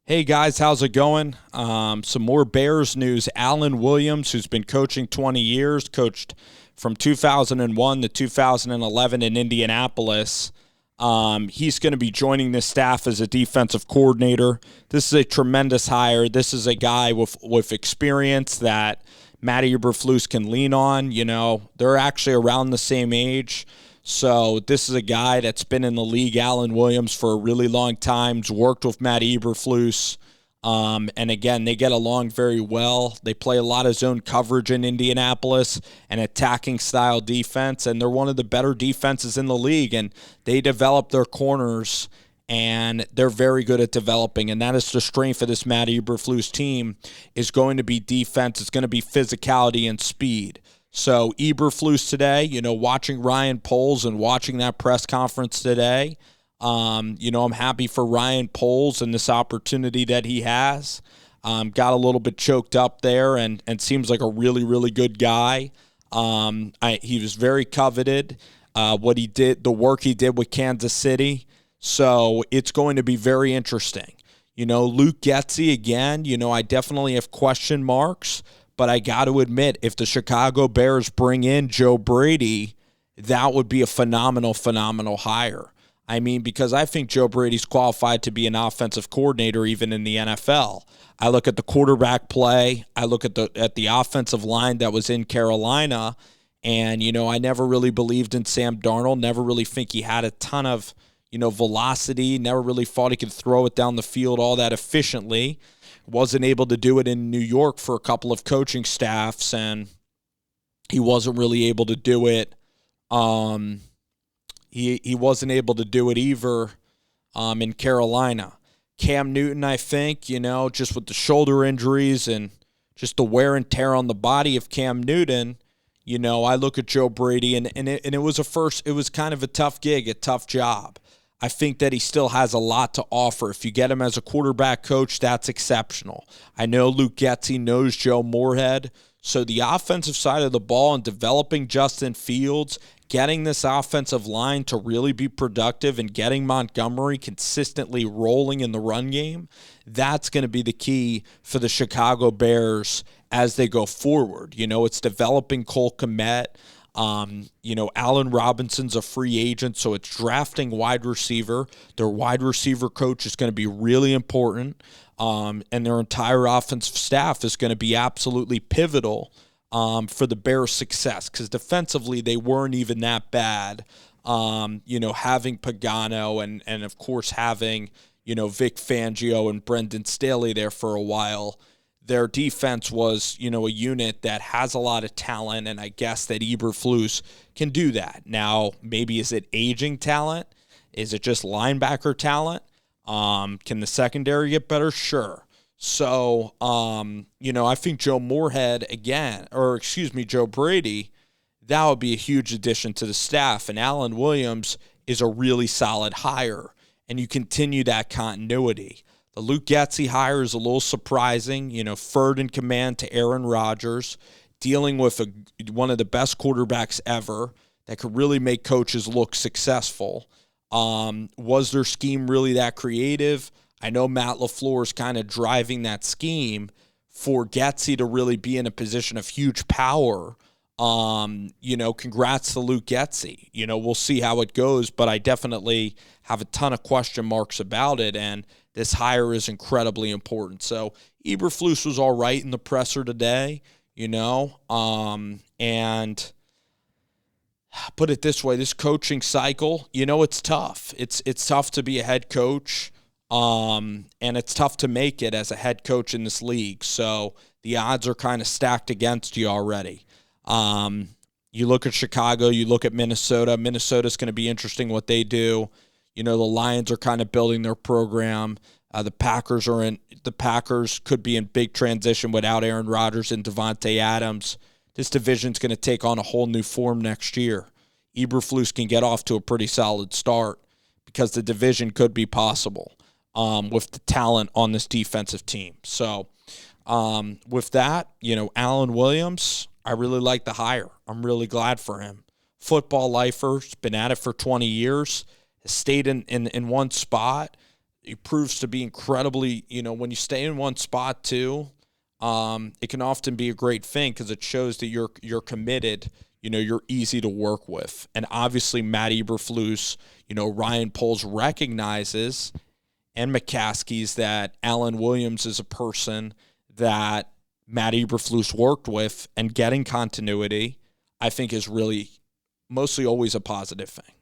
Hey guys, how's it going? Some more Bears news. Alan Williams, who's been coaching 20 years, coached from 2001 to 2011 in Indianapolis. He's going to be joining the staff as a defensive coordinator. This is a tremendous hire. This is a guy with experience that Matt Eberflus can lean on. You know, they're actually around the same age. So this is a guy that's been in the league, Alan Williams, for a really long time. He's worked with Matt Eberflus. And again, they get along very well. They play a lot of zone coverage in Indianapolis and attacking style defense, and they're one of the better defenses in the league. And they develop their corners, and they're very good at developing. And that is the strength of this Matt Eberflus team is going to be defense. It's going to be physicality and speed. So Eberflus today, watching Ryan Poles and watching that press conference today, I'm happy for Ryan Poles and this opportunity that he has. Got a little bit choked up there and seems like a really, really good guy. He was very coveted, what he did, the work he did with Kansas City. So it's going to be very interesting. Luke Getsy, again, I definitely have question marks. But I got to admit, if the Chicago Bears bring in Joe Brady, that would be a phenomenal, phenomenal hire. I mean, because I think Joe Brady's qualified to be an offensive coordinator even in the NFL. I look at the quarterback play. I look at the offensive line that was in Carolina, and, I never really believed in Sam Darnold, never really think he had a ton of, velocity, never really thought he could throw it down the field all that efficiently. Wasn't able to do it in New York for a couple of coaching staffs, and he wasn't really able to do it. He wasn't able to do it either in Carolina. Cam Newton, I think, just with the shoulder injuries and just the wear and tear on the body of Cam Newton, I look at Joe Brady, and it was kind of a tough gig, a tough job. I think that he still has a lot to offer. If you get him as a quarterback coach, that's exceptional. I know Luke Getsy knows Joe Moorhead. So the offensive side of the ball and developing Justin Fields, getting this offensive line to really be productive and getting Montgomery consistently rolling in the run game, that's going to be the key for the Chicago Bears as they go forward. It's developing Cole Kmet. Allen Robinson's a free agent, so it's drafting wide receiver. Their wide receiver coach is going to be really important, and their entire offensive staff is going to be absolutely pivotal for the Bears' success, because defensively they weren't even that bad. Having Pagano and of course having, Vic Fangio and Brendan Staley there for a while, their defense was, a unit that has a lot of talent, and I guess that Eberflus can do that. Now, maybe is it aging talent? Is it just linebacker talent? Can the secondary get better? Sure. So, I think Joe Brady, that would be a huge addition to the staff, and Alan Williams is a really solid hire, and you continue that continuity. The Luke Getsy hire is a little surprising, third in command to Aaron Rodgers, dealing with one of the best quarterbacks ever that could really make coaches look successful. Was their scheme really that creative? I know Matt LaFleur is kind of driving that scheme for Getsy to really be in a position of huge power. Congrats to Luke Getsy. We'll see how it goes, but I definitely have a ton of question marks about it, and this hire is incredibly important. So Eberflus was all right in the presser today, and put it this way, this coaching cycle, it's tough. It's tough to be a head coach, and it's tough to make it as a head coach in this league. So the odds are kind of stacked against you already. You look at Chicago, you look at Minnesota. Minnesota's going to be interesting what they do. The Lions are kind of building their program. The Packers could be in big transition without Aaron Rodgers and Devontae Adams. This division's going to take on a whole new form next year. Eberflus can get off to a pretty solid start because the division could be possible with the talent on this defensive team. So with that, Alan Williams, I really like the hire. I'm really glad for him. Football lifer, been at it for 20 years, has stayed in one spot, it proves to be incredibly, when you stay in one spot too, it can often be a great thing because it shows that you're committed. You're easy to work with. And obviously Matt Eberflus, Ryan Poles recognizes, and McCaskey's, that Alan Williams is a person that Matt Eberflus worked with, and getting continuity, I think, is really mostly always a positive thing.